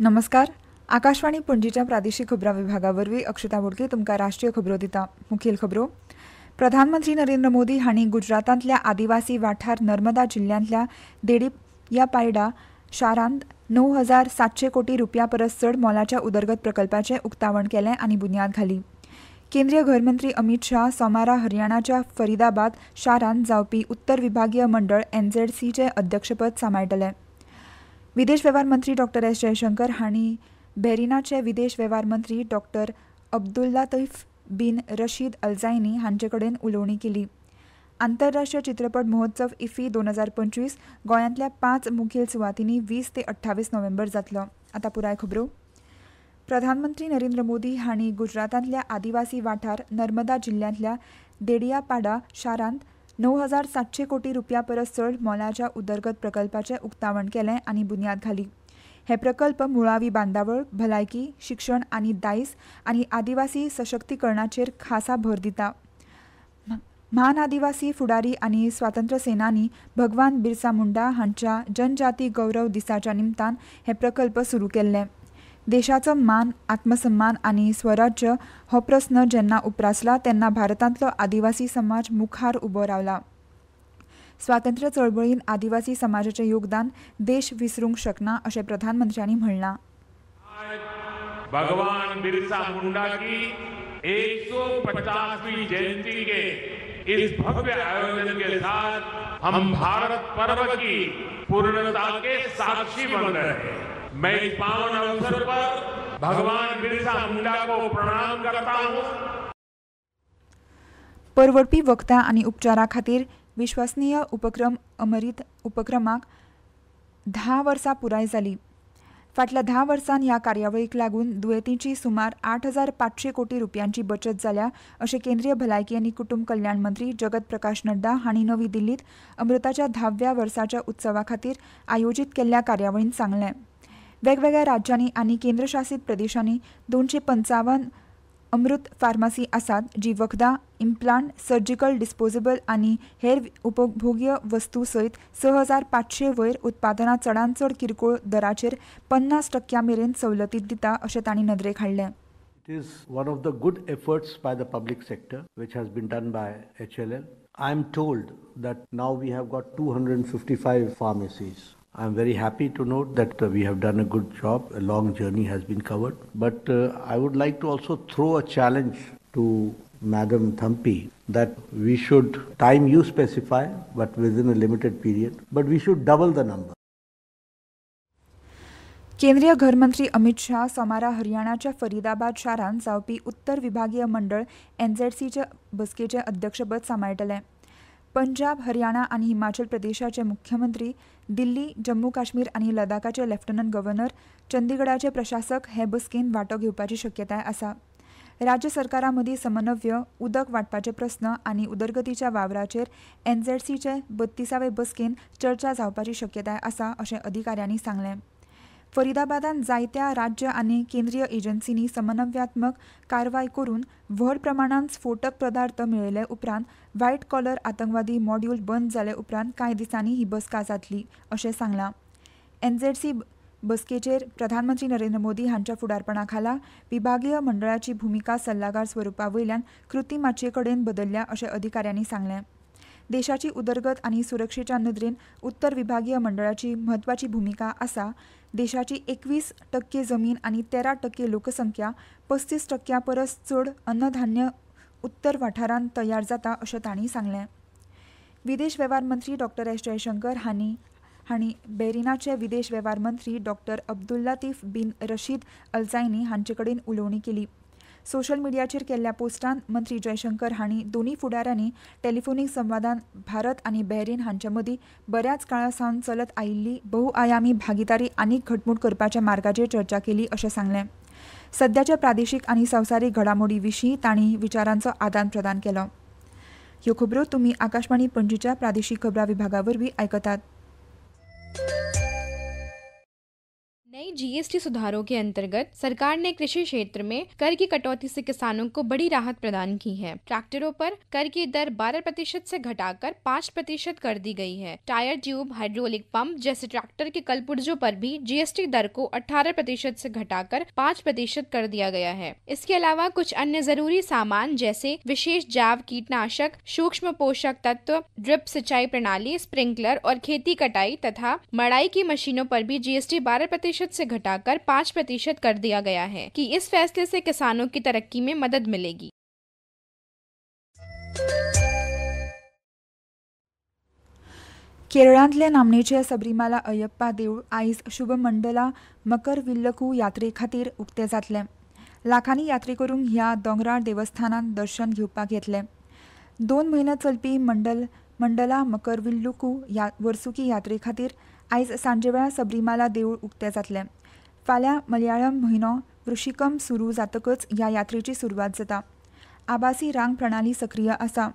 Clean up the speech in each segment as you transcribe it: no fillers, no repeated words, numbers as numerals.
नमस्कार. आकाशवाणी पणजीच्या प्रादेशीक खबरां विभागावरवीं अक्षता बोडके तुमकां राष्ट्रीय खबरो दिता. मुखेल खबरो. प्रधानमंत्री नरेंद्र मोदी हांणी गुजरातांतल्या आदिवासी वाठार नर्मदा जिल्ल्यांतल्या देडीयापाडा शारांत 9,700 कोटी रुपया परस चड मोलाच्या उदरगत प्रकल्पाचें उक्तावण केलें आनी बुन्याद घाली. केंद्रीय गृहमंत्री अमित शाह सोमारा हरियाणाच्या फरीदाबाद शारांत जावपी उत्तर विभागीय मंडळ NZCचें अध्यक्षपद सांबाळटले. विदेश वेव्हार मंत्री डॉ. एस. जयशंकर हांणी बहरीनाचे विदेश वेव्हार मंत्री डॉ. अब्दुल्लातीफ बिन रशीद अल झैनी हांचे कडेन उलोवणी केली. आंतरराष्ट्रीय चित्रपट महोत्सव इफ्फी 2025 गोंयांतल्या 5 मुखेल सुवातींनी 20 ते 28 नोव्हेंबर जातलो. आतां पुराय खबरो. प्रधानमंत्री नरेंद्र मोदी हांणी गुजरातांतल्या आदिवासी वाठार नर्मदा जिल्ल्यांतल्या देडीयापाडा शारांत 9,700 कोटी रुपया परस चड मोलाच्या उदरगत प्रकल्पाचें उक्तावण केलें आनी बुन्याद घाली. हे प्रकल्प मुळावी बांदावळ, भलायकी, शिक्षण आनी दायज आनी आदिवासी सशक्तीकरणाचेर खासा भर दिता. म्हान आदिवासी फुडारी आनी स्वातंत्र्य सेनानी भगवान बिरसा मुंडा हांच्या जनजाती गौरव दिसाच्या निमतान हे प्रकल्प सुरू केल्ले. देशाचो मान, आत्मसन्मान आनी स्वराज्य हो प्रस्न जेन्ना उप्रासला तेन्ना भारतांतलो आदिवासी समाज मुखार उबो रावला. स्वातंत्र्य चळवळीन आदिवासी समाजाचें योगदान देश विसरूंक शकना अशें प्रधानमंत्र्यांनी म्हणलां. भगवान बिरसा मुंडा की 150वीं जयंती के इस भव्य आयोजन के साथ हम भारत पर्व की पूर्णता के साक्षी बन रहे हैं. मैं इस पावन अवसर पर भगवान बिरसा मुंडा को प्रणाम करता हूं. परवडपी वखदां आनी उपचारा खातीर विश्वसनीय उपक्रम अमृत उपक्रमाक 10 वर्सां पुराय जाली. फाटल्या 10 वर्सांत ह्या कार्यावळीक लागून दुयेंतींची सुमार 8,500 कोटी रुपयांची बचत जाल्या अशें केंद्रीय भलायकी आनी कुटुंब कल्याण मंत्री जगत प्रकाश नड्डा हांणी नवी दिल्लींत अमृताच्या 10व्या वर्साच्या उत्सवा खातीर आयोजीत केल्ल्या कार्यावळींत सांगलें. वेगवेगळ्या राज्यांनी आनी केंद्रशासीत प्रदेशांनी 255 अमृत फार्मासी आसात जी वखदां, इम्प्लांट, सर्जिकल डिस्पोजेबल आनी हेर उपभोग्य वस्तू सयत 6,500 वयर उत्पादनां चडांत चड किरकोळ दराचेर 50% मेरेन सवलतीत दिता अशें तांणी नदरेक हाडलें. It is one of the good efforts by the public sector which has been done by HLL. I am told that now we have got 255 pharmacies. I am very happy to note that we have done a good job. A long journey has been covered. But I would like to also throw a challenge to Madam Thampi that we should, time you specify, but within a limited period, but we should double the number. केंद्रीय गृहमंत्री अमित शाह सोमारा हरियाणाच्या फरीदाबाद शारांत जावपी उत्तर विभागीय मंडळ NZCचे बसकेचें अध्यक्षपद सांबाळटले. पंजाब, हरियाणा आनी हिमाचल प्रदेशाचे मुख्यमंत्री, दिल्ली, जम्मू काश्मीर आनी लडाखाचे लेफ्टनंट गव्हर्नर, चंदीगडाचे प्रशासक हे बसकेंत वांटो घेवपाची शक्यताय आसा. राज्य सरकारां मदीं समन्वय, उदक वांटपाचे प्रस्न आनी उदरगतीच्या वावराचेर NZCचे 32वे बसकेंत चर्चा जावपाची शक्यताय आसा अशें अधिकाऱ्यांनी सांगलें. फरीदाबादांत जायत्या राज्य आनी केंद्रीय एजन्सींनी समन्वयात्मक कारवाय करून व्हड प्रमाणांत स्फोटक पदार्थ मेळयले उपरांत व्हायट कॉलर आतंकवादी मॉड्यूल बंद जाले उपरांत कांय दिसांनी ही बसका जातली अशें सांगलां. NZC बसकेचेर प्रधानमंत्री नरेंद्र मोदी हांच्या फुडारपणा खाला विभागीय मंडळाची भुमिका सल्लागार स्वरुपा वयल्यान कृती माचये कडेन बदल्ल्या अशें अधिकाऱ्यांनी सांगलें. देशाची उदरगत आनी सुरक्षेच्या नदरेन उत्तर विभागीय मंडळाची म्हत्वाची भुमिका आसा. देशाची 21% जमीन आनी 13% लोकसंख्या, 35% परस चड अन्नधान्य उत्तर वाठारांत तयार जाता अशें तांणी सांगलें. विदेश वेव्हार मंत्री डॉ. एस. जयशंकर हांणी बहरीनाचे विदेश वेव्हार मंत्री डॉ. अब्दुल्लातीफ बिन रशीद अल झैनी हांचे कडेन उलोवणी केली. सोशल मिडियाचेर केल्ल्या पोस्टांत मंत्री जयशंकर हांणी दोनूय फुडाऱ्यांनी टेलिफोनीक संवादांत भारत आनी बहरीन हांचे मदीं बऱ्याच काळा सावन चलत आयिल्ली बहुआयामी भागीदारी आनीक घटमूट करपाच्या मार्गाचेर चर्चा केली अशें सांगलें. सद्याच्या प्रादेशीक आनी संवसारीक घडामोडी विशीं तांणी विचारांचो आदान प्रदान केलो. ह्यो खबरो तुमी आकाशवाणी पणजीच्या प्रादेशीक खबरां विभागा वरवीं आयकतात. नई जीएसटी सुधारों के अंतर्गत सरकार ने कृषि क्षेत्र में कर की कटौती से किसानों को बड़ी राहत प्रदान की है। ट्रैक्टरों पर कर की दर 12% से घटाकर 5% कर दी गई है। टायर, ट्यूब, हाइड्रोलिक पंप जैसे ट्रैक्टर के कलपुर्जों पर भी जीएसटी दर को 18% से घटाकर 5% कर दिया गया है। इसके अलावा कुछ अन्य जरूरी सामान जैसे विशेष जैव कीटनाशक, सूक्ष्म पोषक तत्व, ड्रिप सिंचाई प्रणाली, स्प्रिंकलर और खेती कटाई तथा मड़ाई की मशीनों पर भी जीएसटी 12% से घटाकर 5% कर दिया गया है कि इस फैसले से किसानों की तरक्की में मदद मिलेगी। केरळांतले नामनेचे सबरीमाला अय्यप्पा देवूळ आयज शुभ मंडला मकरविल्लकू यात्रे खातीर उक्ते जातले। लाखांनी यात्रेकरूंक ह्या दोंगराळ देवस्थानांत दर्शन घेवपाक येतले। 2 म्हयने चलपी मंडला मकरविल्लकू वर्सुकी यात्रे खातीर आयज सांजेवेळा सबरीमाला देवूळ उक्ते जातले। फाल्यां मलयाळम म्हयनो वृश्चिकम सुरू जातकच ह्या यात्रेची सुरवात जाता। आभासी रांग प्रणाली सक्रिय आसा।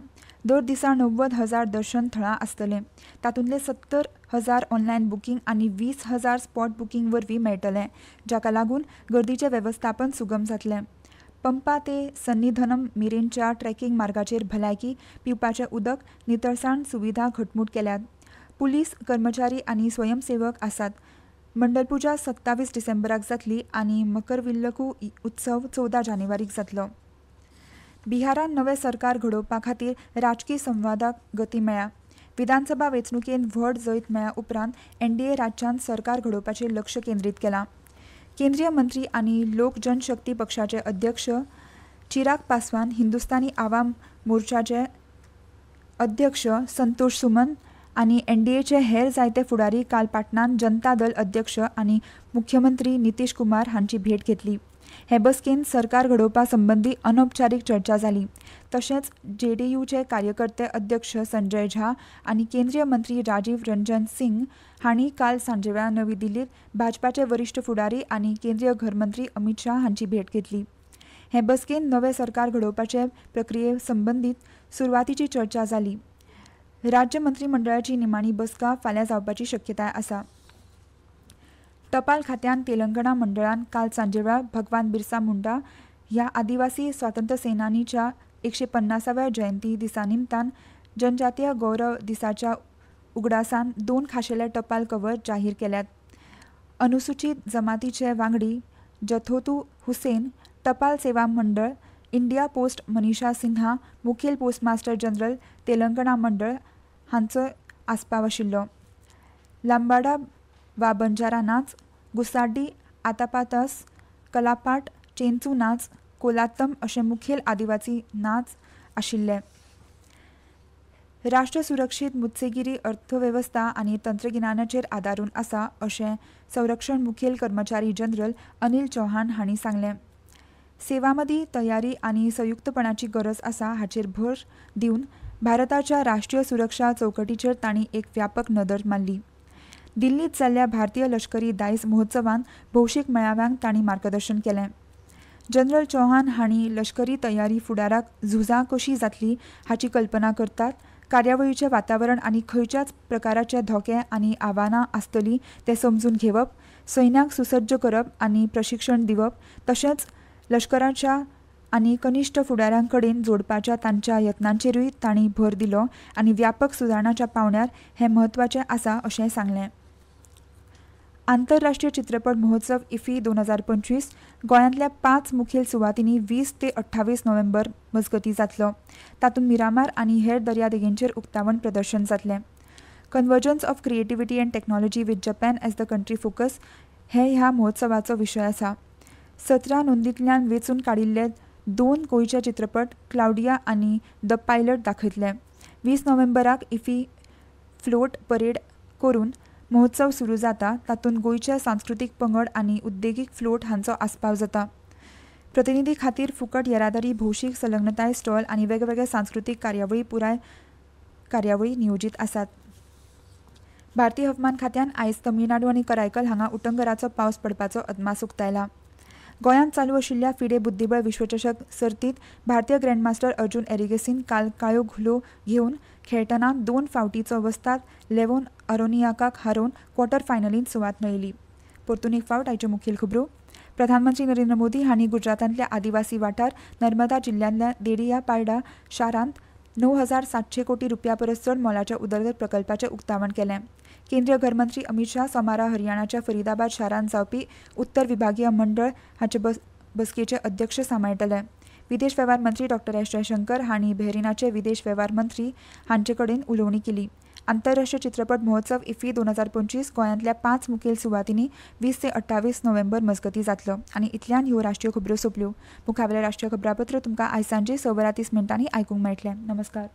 दर दिसा 90,000 दर्शन थळां आसतले। तातूंतले 70,000 ऑनलायन बुकींग आनी 20,000 स्पॉट बुकींग वरवीं मेळटले, जाका लागून गर्दीचें वेवस्थापन सुगम जातलें। पंपा ते सन्निधनम मेरेनच्या ट्रेकिंग मार्गाचेर भलायकी, पिवपाचें उदक, नितळसाण सुविधा घटमूट केल्यात। पुलीस कर्मचारी आनी स्वयंसेवक आसात। मंडलपुजा 27 डिसेंबराक जातली आनी मकरविल्लकू उत्सव 14 जानेवारीक जातलो। बिहारान नवे सरकार घडोवपा खातीर राजकी संवादाक गती मेळ्ळ्या। विधानसभा वेंचणुकेंत व्हड जैत मेळ्ळ्या उपरांत एनडीए राज्यांत सरकार घडोवपाचेर लक्ष केंद्रीत केलां। केंद्रीय मंत्री आनी लोक जनशक्ती पक्षाचे अध्यक्ष चिराग पासवान, हिंदुस्तानी आवाम मोर्चाचे अध्यक्ष संतोष सुमन आनी एनडीएचे हेर जायते फुडारी काल पाटणांत जनता दल अध्यक्ष आनी मुख्यमंत्री नितीश कुमार हांची भेट घेतली। हे बसकेंत सरकार घडोवपा संबंदी अनौपचारीक चर्चा जाली। तशेंच जेडीयूचे कार्यकर्ते अध्यक्ष संजय झा आनी केंद्रीय मंत्री राजीव रंजन सिंग हांणी काल सांजेवेळा नवी दिल्लीत भाजपाचे वरिश्ठ फुडारी आनी केंद्रीय घरमंत्री अमित शाह हांची भेट घेतली। हे बसकेंत नवे सरकार घडोवपाचे प्रक्रिये संबंदीत सुरवातीची चर्चा जाली। राज्य मंत्रिमंडळाची निमाणी बसका फाल्यां जावपाची शक्यताय आसा। टपाल खात्यान तेलंगणा मंडळान काल सांजेवेळा भगवान बिरसा मुंडा ह्या आदिवासी स्वातंत्र्य सेनानीच्या 150व्या जयंती दिसा निमतान जनजातीय गौरव दिसाच्या उगडासान 2 खाशेले टपाल कवर जाहीर केल्यात। अनुसूचित जमातीचे वांगडी जथोतू हुसेन, टपाल सेवा मंडळ, इंडिया पोस्ट मनीषा सिन्हा, मुखेल पोस्टमास्टर जनरल तेलंगणा मंडळ हांचो आस्पाव आशिल्लो। लांबाडा वा बंजारा नाच, गुसाडी, आतापातास, कलापाट, चेंचू नाच, कोलातम अशे मुखेल आदिवासी नाच आशिल्ले। राष्ट्र सुरक्षीत मुत्सेगिरी अर्थवेवस्था आनी तंत्रगिन्यानाचेर आदारून आसा अशें संरक्षण मुखेल कर्मचारी जनरल अनिल चौहान हांणी सांगलें। सेवा मदीं तयारी आनी संयुक्तपणाची गरज आसा हाचेर भर दिवन भारताच्या राष्ट्रीय सुरक्षा चौकटीचेर तांणी एक व्यापक नदर मारली। दिल्लीत जाल्ल्या भारतीय लश्करी दायज महोत्सवांत भौशीक मेळाव्यांक तांणी मार्गदर्शन केलें। जनरल चौहान हांणी लश्करी तयारी फुडाराक झुजां कशी जातली हाची कल्पना करतात, कार्यावळीचें वातावरण आनी खंयच्याच प्रकाराचे धोके आनी आव्हानां आसतलीं तें समजून घेवप, सैन्याक सुसज्ज करप आनी प्रशिक्षण दिवप, तशेंच लश्कराच्या आनी कनिश्ठ फुडाऱ्यां कडेन जोडपाच्या तांच्या यत्नांचेरूय तांणी भर दिलो आनी व्यापक सुदारणाच्या पावंड्यार हें म्हत्वाचें आसा अशें सांगलें। आंतरराष्ट्रीय चित्रपट महोत्सव इफ्फी 2025 गोंयांतल्या 5 मुखेल सुवातींनी 20 ते 28 नोव्हेंबर मजगतीं जातलो। तातूंत मिरामार आनी हेर दर्यादेगेंचेर उक्तावण प्रदर्शन जातलें। Convergence of creativity and technology with Japan as the country focus हे ह्या महोत्सवाचो विशय आसा। 17 नोंदींतल्यान वेंचून काडिल्ले 2 गोंयचे चित्रपट क्लाउडिया आनी द पायलट दाखयतले। 20 नोव्हेंबराक इफ्फी फ्लोट परेड करून महोत्सव सुरू जाता। तातूंत गोंयचे सांस्कृतीक पंगड आनी उद्देगीक फ्लोट हांचो आस्पाव जाता। प्रतिनिधी खातीर फुकट येरादारी, भौशीक संलग्नताय स्टॉल आनी वेगवेगळे सांस्कृतीक कार्यावळी नियोजीत आसात। भारतीय हवामान खात्यान आयज तमिळनाडू आनी करायकल हांगा उटंगराचो पावस पडपाचो अदमास उक्तायला। गोंयांत चालू आशिल्ल्या फिडे बुद्धीबळ विश्वचषक सर्तीत भारतीय ग्रँडमास्टर अर्जुन एरिगेसीन काल काळ्यो घुलो घेवन खेळटना 2 फावटींचो वस्ताद लेवोन अरोनियाकाक हारोवन क्वॉर्टर फायनलींत सुवात मेळयली। परतून एक फावट आयच्यो मुखेल खबरो. प्रधानमंत्री नरेंद्र मोदी हांणी गुजरातांतल्या आदिवासी वाठार नर्मदा जिल्ल्यांतल्या देडिया पारडा शारांत 9,700 कोटी रुपया परस चड मोलाच्या उदरगत प्रकल्पाचें उक्तावण केलें. केंद्रीय घरमंत्री अमित शाह सोमारा हरियाणाच्या फरीदाबाद शारांत जावपी उत्तर विभागीय मंडळ हाचे बसकेचे अध्यक्ष सांबाळटले. विदेश वेव्हार मंत्री डॉ. एस जयशंकर हांणी बहरीनाचे विदेश वेव्हार मंत्री हांचे कडेन उलोवणी केली. आंतरराष्ट्रीय चित्रपट महोत्सव इफ्फी 2025 गोंयांतल्या 5 मुखेल सुवातींनी 20 ते 28 नोव्हेंबर मजगतीं जातलो. आनी इतल्यान ह्यो राष्ट्रीय खबरो सोंपल्यो. मुखावेलें राष्ट्रीय खबरापत्र तुमकां आयज सांजे 6:30 आयकूंक मेळटलें. नमस्कार.